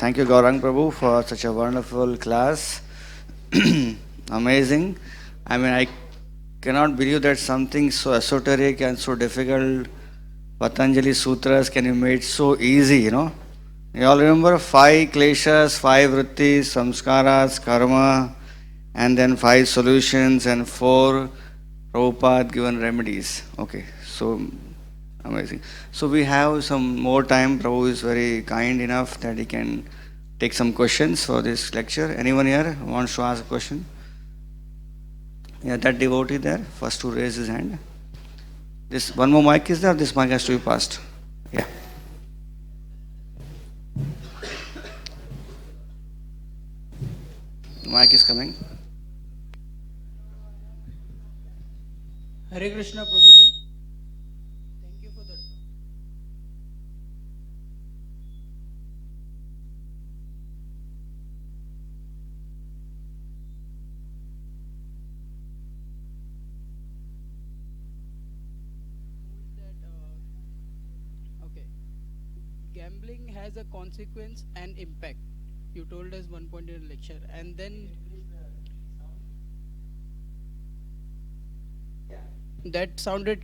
Thank you, Gauranga Prabhu, for such a wonderful class. Amazing. I mean, I cannot believe that something so esoteric and so difficult, Patanjali Sutras, can be made so easy, You all remember 5 kleshas, 5 vrittis, samskaras, karma, and then 5 solutions and 4 Prabhupada given remedies. Okay, so amazing. So we have some more time. Prabhu is very kind enough that he can take some questions for this lecture. Anyone here wants to ask a question? Yeah, that devotee there, first to raise his hand. This one more mic is there, this mic has to be passed. Yeah. The mic is coming. Hare Krishna Prabhuji. Thank you for that. Okay. Gambling has a consequence and impact. You told us one point in the lecture, and then that sounded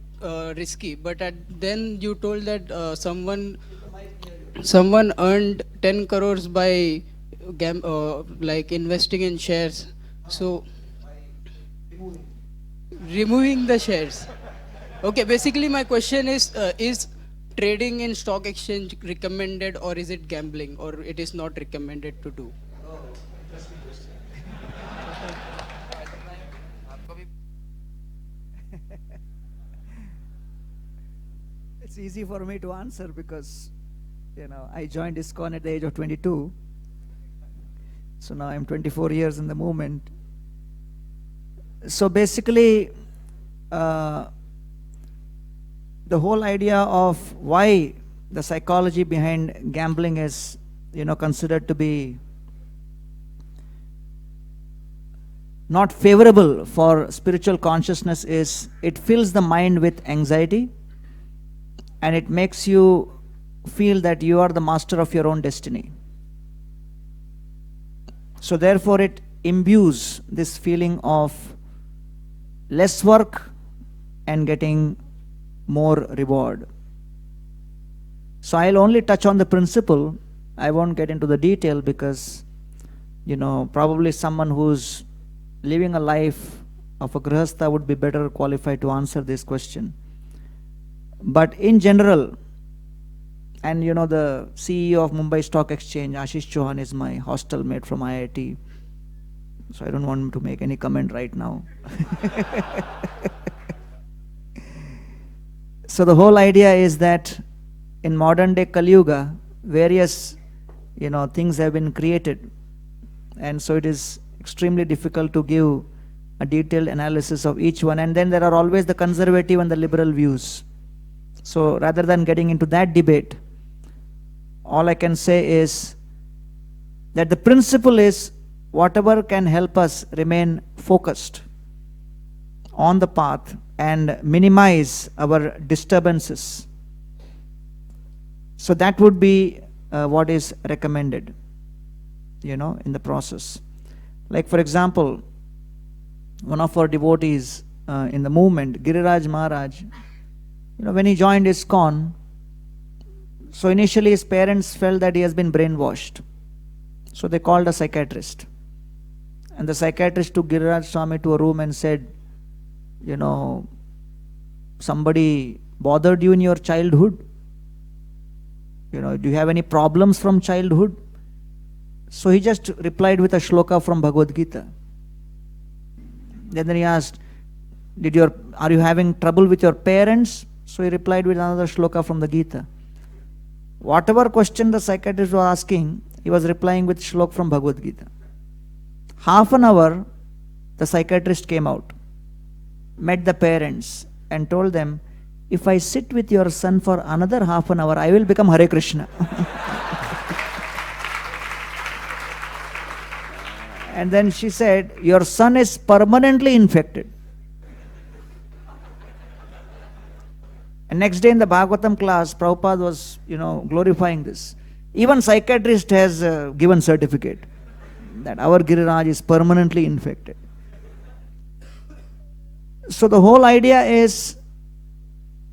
risky, but then you told that someone earned 10 crores by like investing in shares. So removing the shares. Okay, basically my question is trading in stock exchange recommended, or is it gambling, or it is not recommended to do? It's easy for me to answer because, I joined ISKCON at the age of 22. So now I'm 24 years in the movement. So basically, the whole idea of why the psychology behind gambling is, considered to be not favorable for spiritual consciousness is it fills the mind with anxiety. And it makes you feel that you are the master of your own destiny. So therefore it imbues this feeling of less work and getting more reward. So I'll only touch on the principle. I won't get into the detail because, probably someone who's living a life of a grihastha would be better qualified to answer this question. But in general, and the CEO of Mumbai Stock Exchange, Ashish Chauhan, is my hostel mate from IIT. So I don't want him to make any comment right now. So the whole idea is that in modern day Kali Yuga, various things have been created. And so it is extremely difficult to give a detailed analysis of each one. And then there are always the conservative and the liberal views. So rather than getting into that debate, all I can say is that the principle is whatever can help us remain focused on the path and minimize our disturbances. So that would be what is recommended, in the process. Like for example, one of our devotees in the movement, Giriraj Maharaj, when he joined ISKCON, so initially his parents felt that he has been brainwashed. So they called a psychiatrist. And the psychiatrist took Giriraj Swami to a room and said, somebody bothered you in your childhood? Do you have any problems from childhood? So he just replied with a shloka from Bhagavad Gita. Then he asked, are you having trouble with your parents? So he replied with another shloka from the Gita. Whatever question the psychiatrist was asking, he was replying with shlok from Bhagavad Gita. Half an hour, the psychiatrist came out, met the parents and told them, if I sit with your son for another half an hour, I will become Hare Krishna. And then she said, your son is permanently infected. And next day in the Bhagavatam class, Prabhupada was, glorifying this. Even psychiatrist has given certificate that our Giriraj is permanently infected. So the whole idea is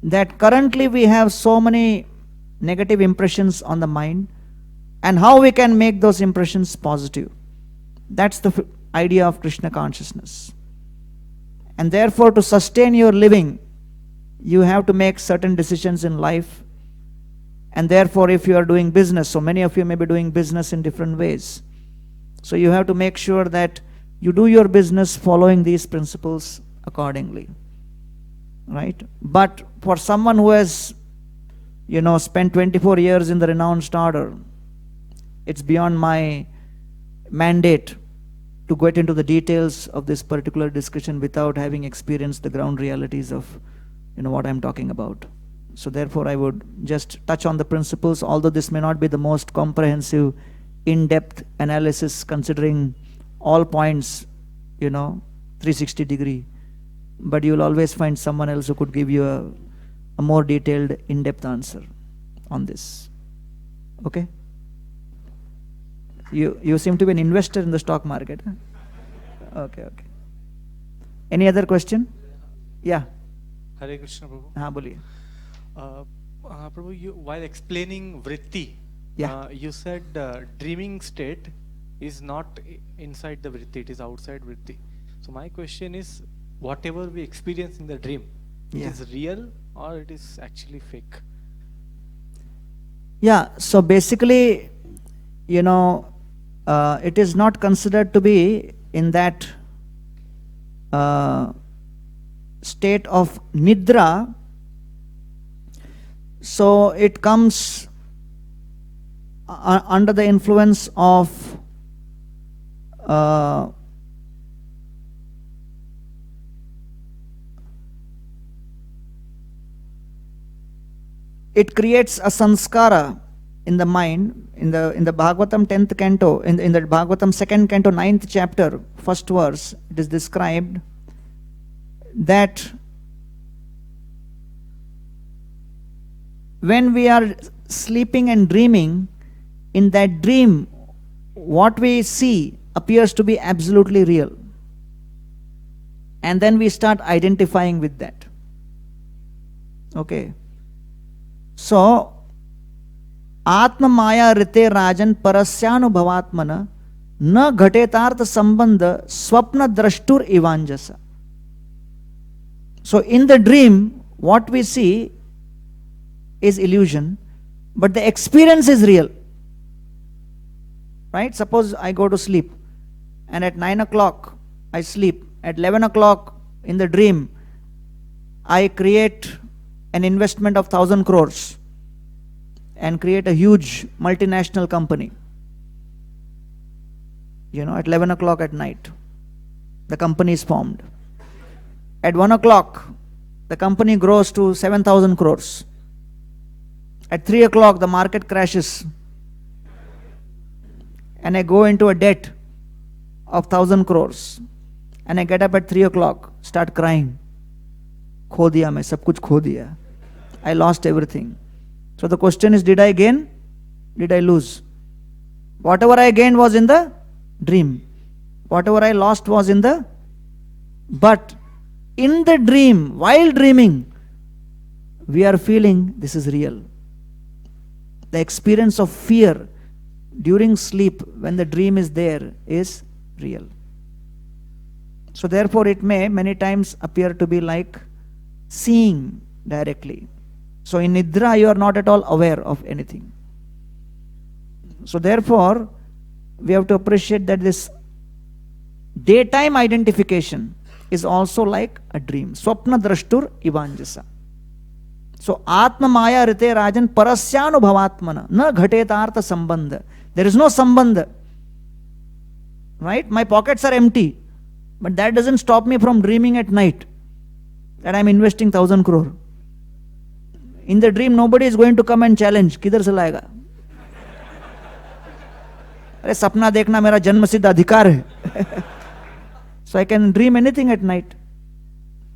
that currently we have so many negative impressions on the mind, and how we can make those impressions positive. That's the idea of Krishna consciousness. And therefore, to sustain your living, you have to make certain decisions in life. And therefore, if you are doing business, so many of you may be doing business in different ways. So you have to make sure that you do your business following these principles accordingly. Right? But for someone who has, spent 24 years in the renounced order, it's beyond my mandate to get into the details of this particular discussion without having experienced the ground realities of what I'm talking about. So therefore I would just touch on the principles, although this may not be the most comprehensive, in-depth analysis considering all points, 360 degree. But you will always find someone else who could give you a more detailed, in-depth answer on this. Okay? You seem to be an investor in the stock market. Huh? Okay. Any other question? Yeah. Hare Krishna Prabhu. हाँ बोलिए. Prabhu, while explaining vritti, you said dreaming state is not inside the vritti, it is outside vritti. So my question is, whatever we experience in the dream, it is real or it is actually fake? Yeah, so basically, it is not considered to be in that state of nidra. So it comes under the influence of it creates a sanskara in the mind. In the Bhagavatam 10th canto, in the Bhagavatam 2nd canto 9th chapter, 1st verse, it is described that when we are sleeping and dreaming, in that dream, what we see appears to be absolutely real. And then we start identifying with that. Okay. So, Atma Maya Rite Rajan Parasyanubhavatmana Na Ghatetartha Sambandha Swapna Drashtur Ivanjasa. So, in the dream, what we see is illusion, but the experience is real. Right? Suppose I go to sleep and at 9 o'clock I sleep. At 11 o'clock in the dream, I create an investment of 1,000 crores and create a huge multinational company. At 11 o'clock at night, the company is formed. At 1 o'clock, the company grows to 7,000 crores. At 3 o'clock, the market crashes and I go into a debt of 1,000 crores. And I get up at 3 o'clock, start crying. Kho diya main, sab kuch kho diya. I lost everything. So the question is, did I gain? Did I lose? Whatever I gained was in the dream. Whatever I lost was in the... But in the dream, while dreaming, we are feeling this is real. The experience of fear during sleep, when the dream is there, is real. So therefore it may many times appear to be like seeing directly. So in Nidra you are not at all aware of anything. So therefore we have to appreciate that this daytime identification is also like a dream. Swapna Drashtur Ivanjasa. So Atma Maya Rite Rajan Parasyanubhavatmana Na Ghatetartha Sambandha. There is no sambandha. Right? My pockets are empty. But that doesn't stop me from dreaming at night that I am investing 1,000 crore. In the dream, nobody is going to come and challenge. किधर से लाएगा? अरे सपना देखना मेरा जन्मसिद्ध अधिकार है. So I can dream anything at night.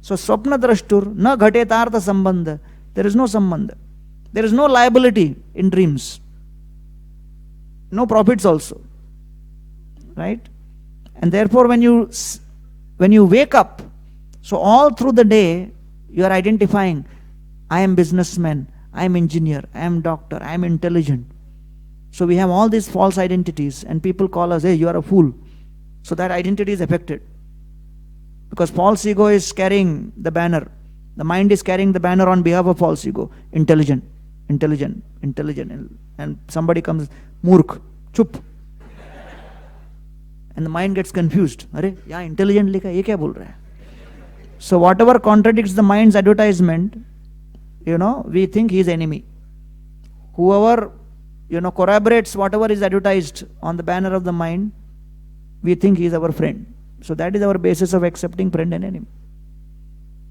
So swapna drashtur na ghatetartha sambandha. There is no sambandha. There is no liability in dreams. no profits also, right? And therefore when you wake up, so all through the day you are identifying, I am businessman, I am engineer, I am doctor, I am intelligent. So we have all these false identities, and people call us, hey, you are a fool. So that identity is affected, because false ego is carrying the banner. The mind is carrying the banner on behalf of false ego. Intelligent, intelligent, intelligent. And somebody comes, Murkh, chup. And the mind gets confused. Arey, yeah, intelligent likha, ye kya bol raha hai? So whatever contradicts the mind's advertisement, we think he is enemy. Whoever, corroborates whatever is advertised on the banner of the mind, we think he is our friend. So that is our basis of accepting friend and enemy.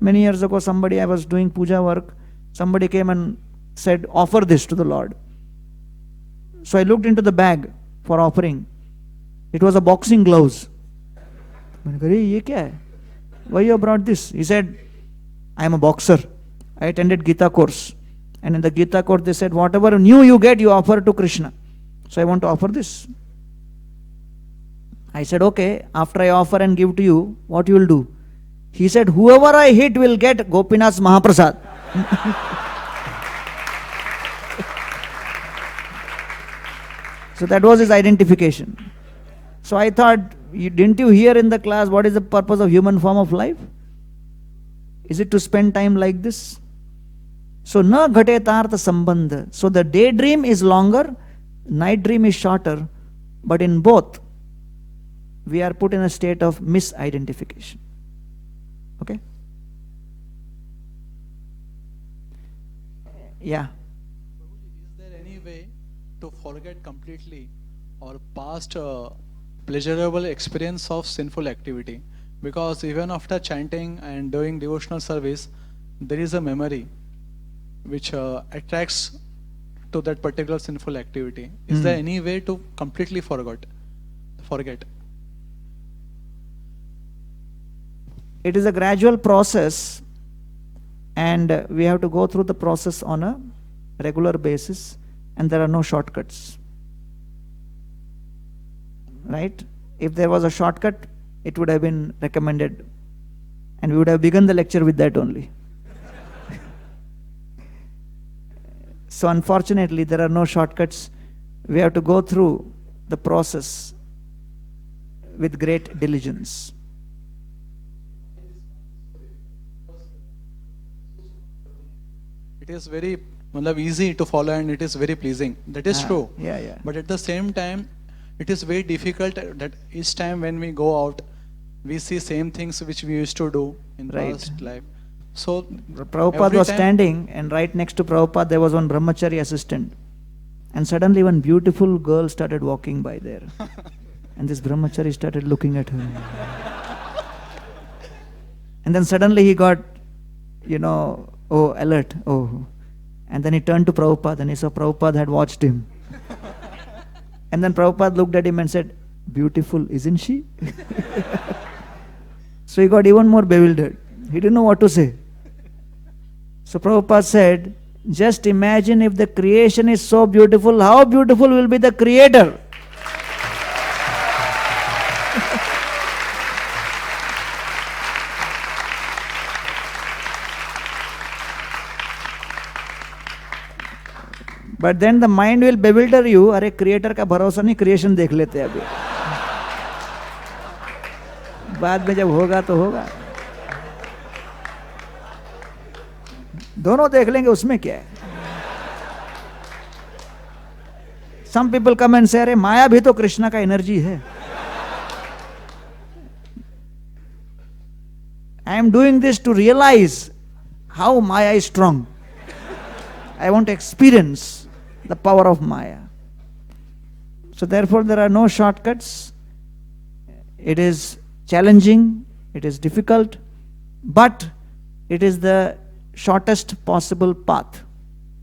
Many years ago, I was doing puja work, somebody came and said, offer this to the Lord. So I looked into the bag for offering. It was a boxing gloves. I said, ye kya hai? Why you brought this? He said, I am a boxer. I attended Gita course. And in the Gita course they said, whatever new you get, you offer to Krishna. So I want to offer this. I said, okay, after I offer and give to you, what you will do? He said, whoever I hit will get Gopinath's Mahaprasad. So that was his identification. So I thought, didn't you hear in the class what is the purpose of human form of life? Is it to spend time like this? So na ghate tartha sambandha. So the daydream is longer, night dream is shorter, but in both we are put in a state of misidentification. Okay? Yeah. Is there any way to forget completely our past pleasurable experience of sinful activity? Because even after chanting and doing devotional service, there is a memory which attracts to that particular sinful activity. Is there any way to completely forget? It is a gradual process, and we have to go through the process on a regular basis, and there are no shortcuts. Right? If there was a shortcut, it would have been recommended, and we would have begun the lecture with that only. So unfortunately, there are no shortcuts. We have to go through the process with great diligence. It is very easy to follow and it is very pleasing. That is true. Yeah. But at the same time, it is very difficult that each time when we go out, we see same things which we used to do in past life. So Prabhupada was standing, and right next to Prabhupada there was one brahmachari assistant. And suddenly one beautiful girl started walking by there. And this brahmachari started looking at her. And then suddenly he got, alert. And then he turned to Prabhupada and he saw Prabhupada had watched him. And then Prabhupada looked at him and said, beautiful, isn't she? So he got even more bewildered. He didn't know what to say. So Prabhupada said, just imagine if the creation is so beautiful, how beautiful will be the creator? But then the mind will bewilder you, अरे creator का भरोसा नहीं, creation देख लेते हैं अभी. बाद में जब होगा तो होगा. दोनों देख लेंगे, उसमें क्या है? Some people come and say, अरे माया भी तो कृष्णा का एनर्जी है. I am doing this to realize how Maya is strong. I want to experience the power of Maya. So therefore there are no shortcuts. It is challenging, it is difficult, but it is the shortest possible path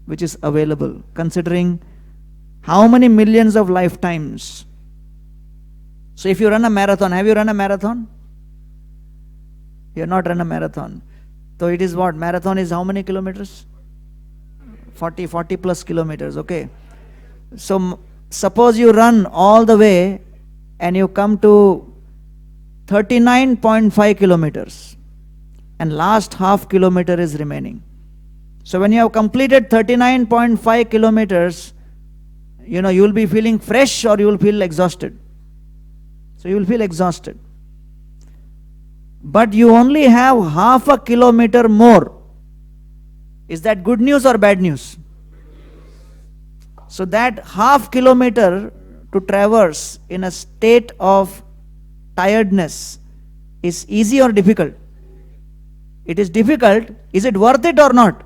which is available, considering how many millions of lifetimes. So if you run a marathon, have you run a marathon? You have not run a marathon. So it is what? Marathon is how many kilometers? 40 plus kilometers, okay. So suppose you run all the way and you come to 39.5 kilometers and last half kilometer is remaining. So when you have completed 39.5 kilometers, you will be feeling fresh or you will feel exhausted. So you will feel exhausted. But you only have half a kilometer more. Is that good news or bad news? So that half kilometer to traverse in a state of tiredness is easy or difficult? It is difficult. Is it worth it or not?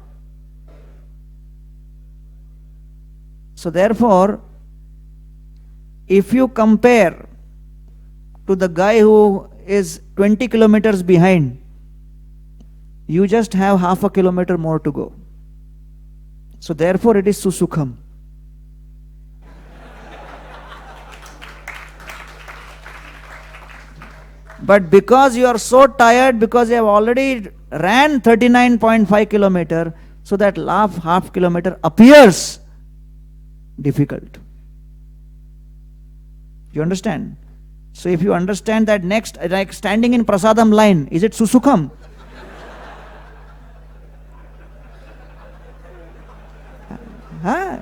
So therefore, if you compare to the guy who is 20 kilometers behind, you just have half a kilometer more to go. So therefore it is susukham. But because you are so tired, because you have already ran 39.5 kilometer, so that half kilometer appears difficult. You understand? So if you understand that next, like standing in prasadam line, is it susukham? Huh?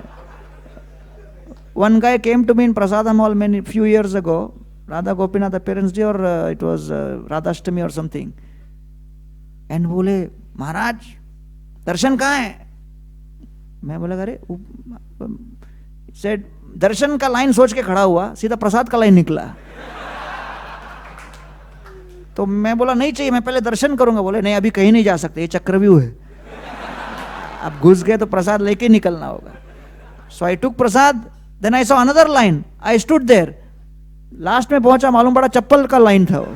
One guy came to me in prasadam hall few years ago. Radha Gopinath appearance day, or it was Radhashtami or something. And बोले महाराज दर्शन कहाँ है? मैं बोला अरे said दर्शन का line सोच के खड़ा हुआ, सीधा प्रसाद का लाइन निकला. तो मैं बोला नहीं चाहिए, मैं पहले दर्शन करूंगा. बोले नहीं अभी कहीं नहीं जा सकते, ये चक्रव्यूह है. अब घुस गए तो प्रसाद लेके निकलना होगा. So I took prasad, then I saw another line. I stood there. Last में पहुंचा, मालूम पड़ा चप्पल का लाइन था वो.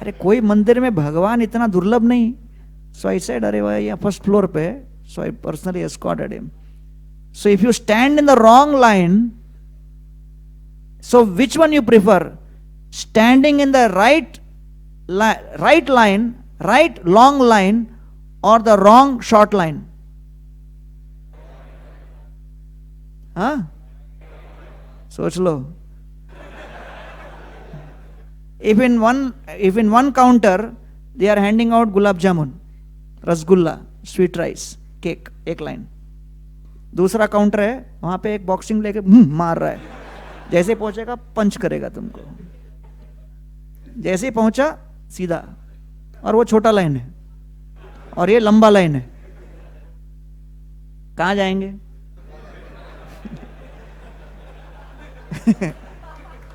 अरे कोई मंदिर में भगवान इतना दुर्लभ नहीं. सो आई सेड अरे भाई यहाँ फर्स्ट फ्लोर पे. So I personally escorted him. So if you stand in the wrong line, so which one you prefer? Standing in the right line, right long line, और द रॉन्ग शॉर्ट लाइन? हाँ, सोच लो. If in one counter they are handing out gulab jamun, rasgulla, sweet rice, cake, एक line. दूसरा counter है, वहां पे एक बॉक्सिंग लेके मार रहा है. जैसे पहुंचेगा पंच करेगा तुमको. जैसे पहुंचा सीधा, और वो छोटा लाइन है और ये लंबा लाइन है. कहां जाएंगे?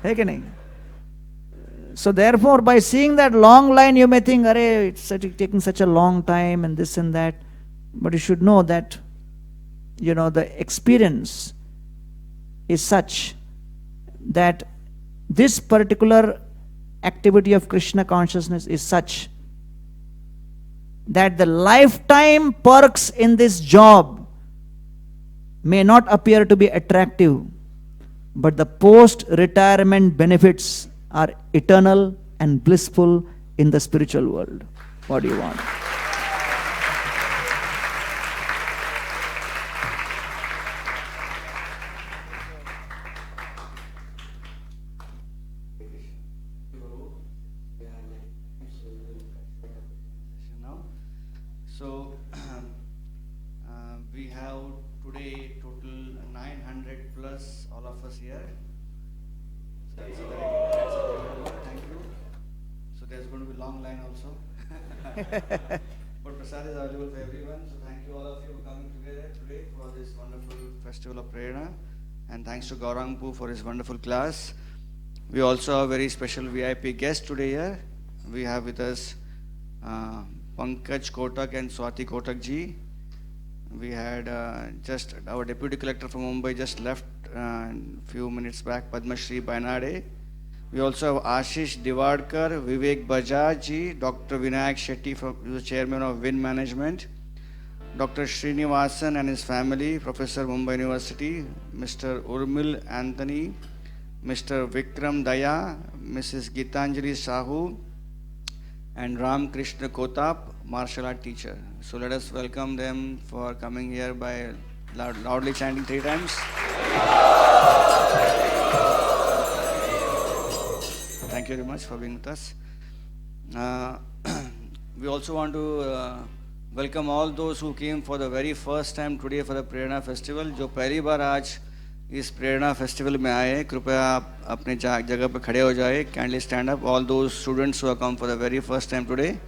है कि नहीं? So therefore, by seeing that long line, you may think, "Arey, it's taking such a long time and this and that." But you should know that, the experience is such that this particular activity of Krishna consciousness is such that the lifetime perks in this job may not appear to be attractive, but the post-retirement benefits are eternal and blissful in the spiritual world. What do you want? So we have today total 900 plus all of us here. So that's a very good. Thank you. So there's going to be long line also. But prasad is available for everyone. So thank you all of you for coming together today for this wonderful festival of Prerana. And thanks to Gauranga Prabhu for his wonderful class. We also have a very special VIP guest today here. We have with us Pankaj Kotak and Swati Kotak ji. We had just our deputy collector from Mumbai just left few minutes back, Padma Shri Bainade. We also have Ashish Divadkar, Vivek Bajaj ji, Dr. Vinayak Shetty, who is the chairman of Wind Management, Dr. Srinivasan and his family, Professor Mumbai University, Mr. Urmil Anthony, Mr. Vikram Daya, Mrs. Gitanjali Sahu, and Ram Krishna Kotap, martial art teacher. So let us welcome them for coming here by Loudly chanting 3 times. Thank you very much for being with us. We also want to welcome all those who came for the very first time today for the Prerana festival. जो पहली बार आज इस प्रेरणा festival में आए, कृपया आप अपने जगह पर खड़े हो जाए. Kindly stand up. All those students who have come for the very first time today.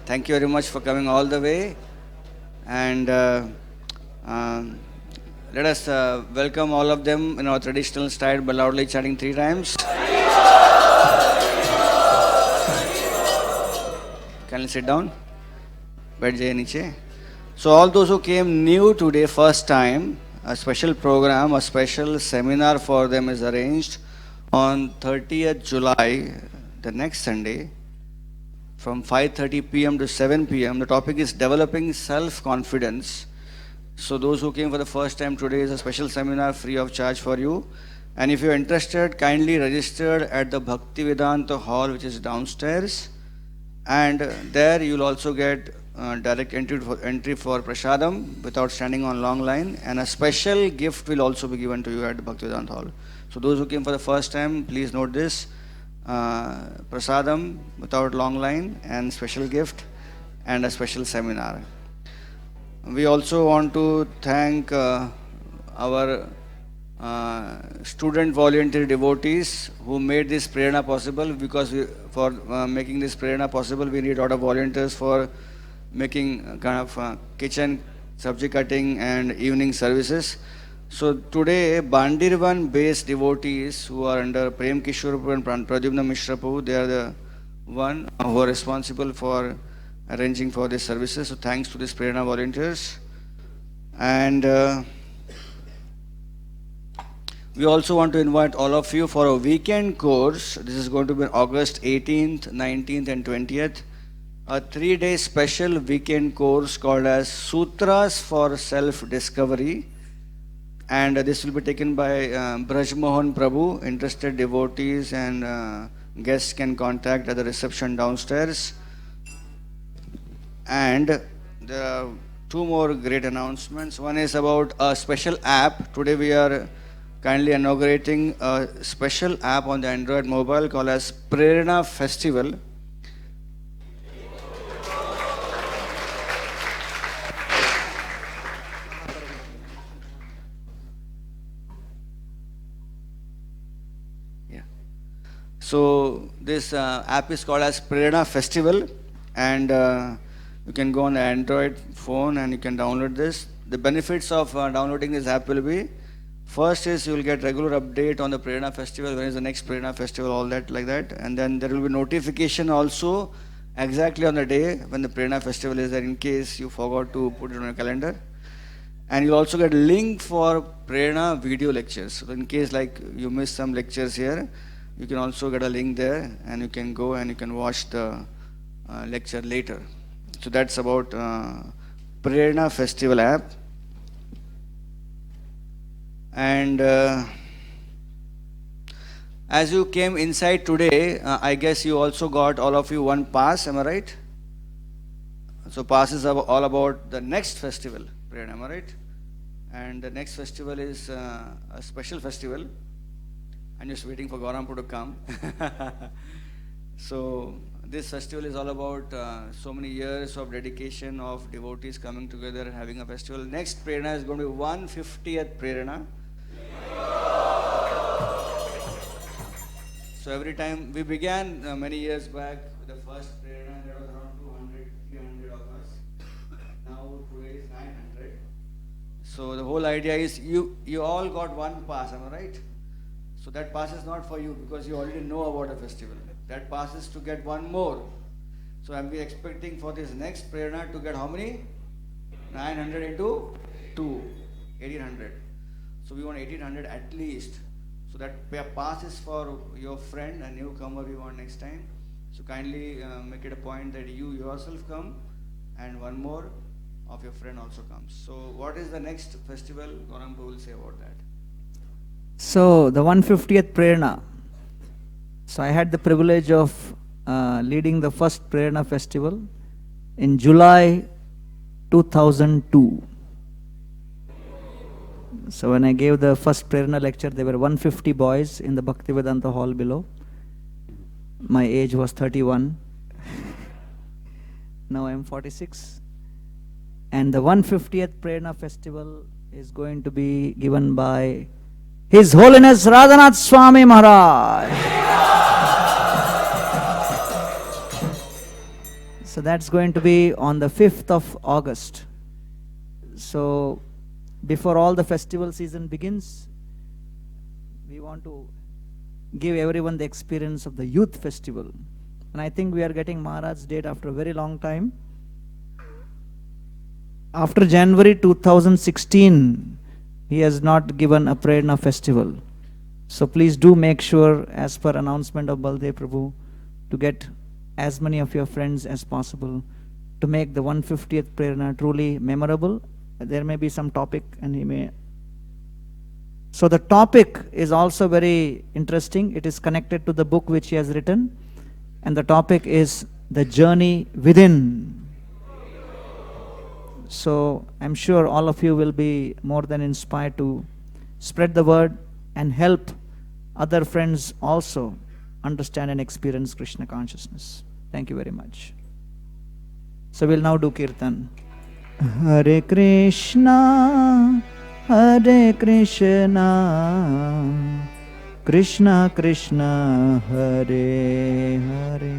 Thank you very much for coming all the way, and let us welcome all of them in our traditional style by loudly chanting 3 times. Can you sit down? बैठ जाइए नीचे. So all those who came new today, first time, a special program, a special seminar for them is arranged on 30th July, the next Sunday, from 5:30 p.m. to 7 p.m. The topic is developing self-confidence. So those who came for the first time today is a special seminar free of charge for you. And if you're interested, kindly register at the Bhaktivedanta Hall, which is downstairs. And there you'll also get direct entry for prasadam without standing on long line. And a special gift will also be given to you at the Bhaktivedanta Hall. So those who came for the first time, please note this. Prasadam without long line and special gift and a special seminar. We also want to thank our student volunteer devotees who made this Prerana possible, because for making this Prerana possible we need a lot of volunteers for making kind of kitchen, sabji cutting and evening services. So today Bandirvan based devotees who are under Prem Kishore and Pradyumna Mishra Prabhu, they are the one who are responsible for arranging for these services. So thanks to these Prerana volunteers. And we also want to invite all of you for a weekend course. This is going to be August 18th, 19th and 20th. A 3-day special weekend course called as Sutras for Self-Discovery. And this will be taken by Brajmohan Prabhu. Interested devotees and guests can contact at the reception downstairs. And there are 2 more great announcements. One is about a special app. Today we are kindly inaugurating a special app on the Android mobile called as Prerana Festival. So this app is called as Prerana Festival, and you can go on the Android phone and you can download this. The benefits of downloading this app will be, first is you will get regular update on the Prerana Festival, when is the next Prerana Festival, all that like that. And then there will be notification also exactly on the day when the Prerana Festival is there, in case you forgot to put it on your calendar. And you'll also get a link for Prerana video lectures. So in case like you miss some lectures here, you can also get a link there and you can go and you can watch the lecture later. So that's about Prerana Festival app. And as you came inside today, I guess you also got, all of you, one pass, am I right? So pass is all about the next festival, Prerana, am I right? And the next festival is a special festival. I'm just waiting for Gauranga Prabhu to come. So this festival is all about so many years of dedication of devotees coming together and having a festival. Next Prerana is going to be 150th Prerana. So every time we began many years back with the first Prerana, there was around 200, 300 of us. Now today is 900. So the whole idea is you all got one pass, am I right? So that pass is not for you because you already know about a festival. That pass is to get one more. So I'm expecting for this next Prerana to get how many? 900 into 2, 1800. So we want 1800 at least. So that pass is for your friend, a newcomer we want next time. So kindly make it a point that you yourself come and one more of your friend also comes. So what is the next festival? Gauranga will say about that. So the 150th Prerana. So I had the privilege of leading the first Prerana festival in July 2002. So when I gave the first Prerana lecture, there were 150 boys in the Bhaktivedanta hall below. My age was 31. Now I am 46. And the 150th Prerana festival is going to be given by His Holiness Radhanath Swami Maharaj. So that's going to be on the 5th of August. So before all the festival season begins, we want to give everyone the experience of the youth festival. And I think we are getting Maharaj's date after a very long time. After January 2016, he has not given a Prerana festival. So please do make sure, as per announcement of Baldev Prabhu, to get as many of your friends as possible to make the 150th Prerana truly memorable. There may be some topic and he may. So the topic is also very interesting. It is connected to the book which he has written. And the topic is the journey within. So I'm sure all of you will be more than inspired to spread the word and help other friends also understand and experience Krishna consciousness. Thank you very much. So we'll now do Kirtan. Hare Krishna, Hare Krishna, Krishna Krishna, Hare Hare,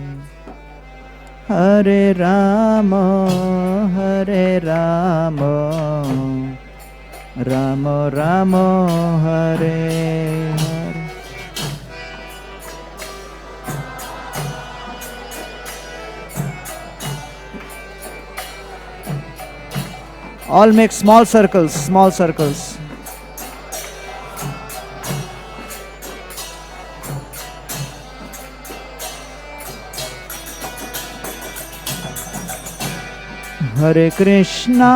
Hare Rama, Hare Rama, Rama Rama, Hare Hare. All make small circles, small circles. Hare Krishna,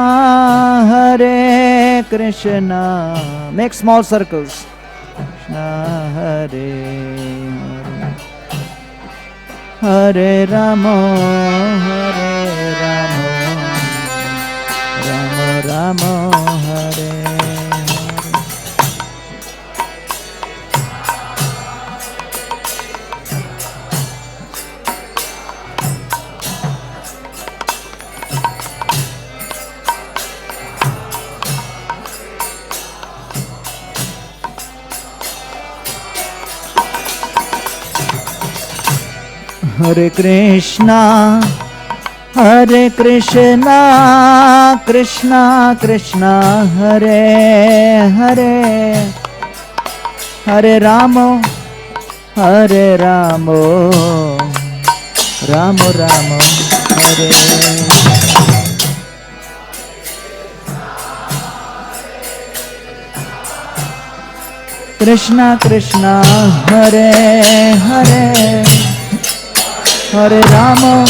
Hare Krishna. Make small circles. Krishna, Hare Hare, Hare Rama, Hare Rama, Rama Rama, Hare Hare. Hare Krishna, Hare Krishna, Krishna Krishna, Hare Hare, Hare Rama, Hare Rama, Rama Rama, Hare Hare. Krishna Krishna, Hare Hare, Hare Rama,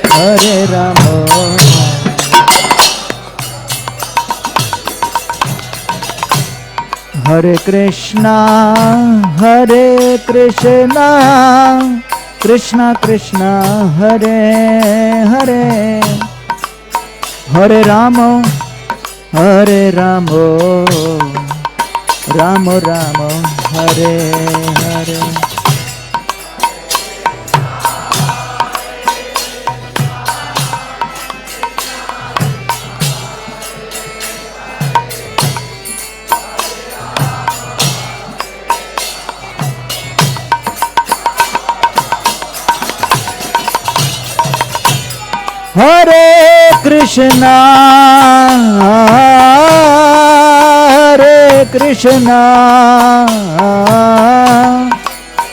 Hare Rama. Hare Krishna, Hare Krishna, Krishna Krishna, Hare Hare, Hare Rama, Hare Rama, Rama Rama, Hare Hare. Hare Krishna, Hare Krishna,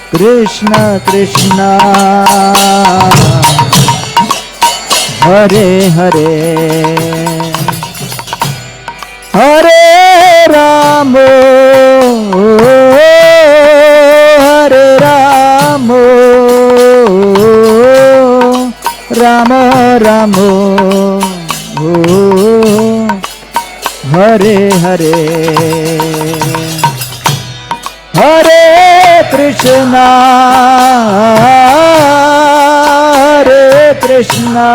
Krishna Krishna, Hare Hare, Hare Rama, Hare Rama, Rama Rama, Hare Hare, Hare Krishna, Hare Krishna.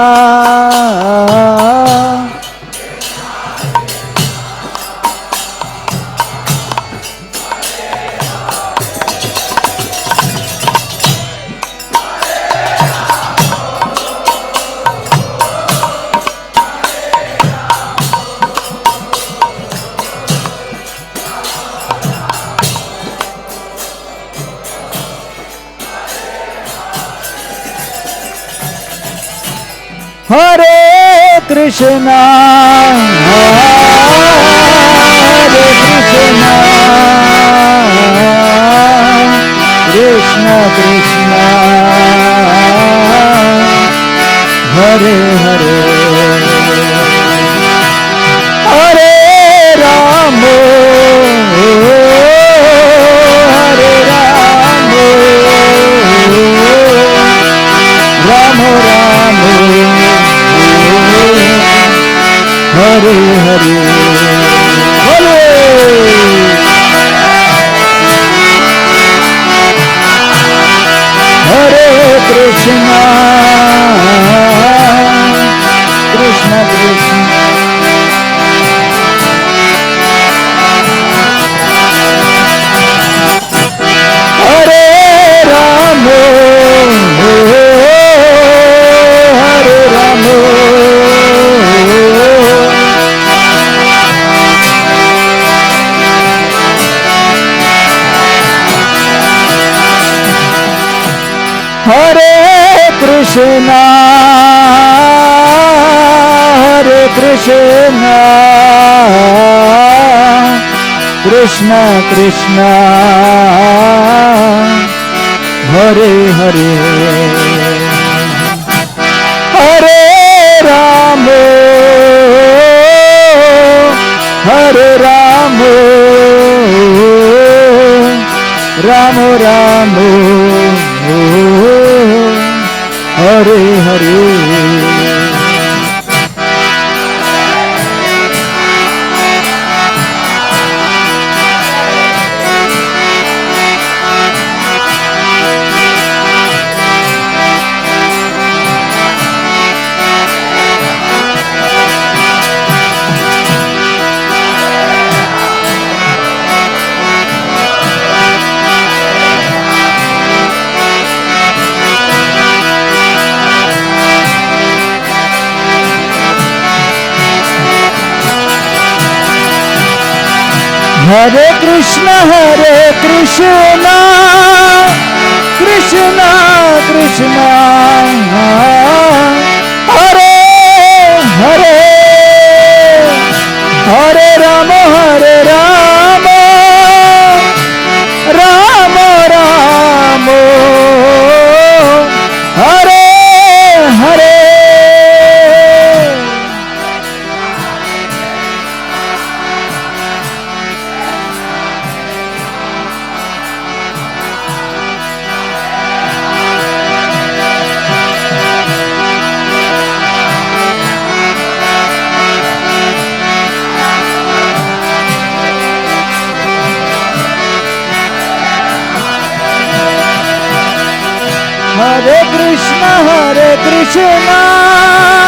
Hare Krishna, Hare Krishna, Krishna Krishna, Hare Hare, Hare Rama, Hare Rama, Rama Rama, Hare Hare, Hare Hare Krishna, Krishna Krishna, Hare Rama, Hare Rama, Hare Krishna, Hare Krishna, Krishna Krishna, Hare Hare, Hare Rama, Hare Rama, Rama Rama, Hare Hare. Hare Krishna, Krishna Krishna, Hare Hare, Hare Rama, Hare Rama, Rama Rama, Hare Hare. Hare Krishna, Krishna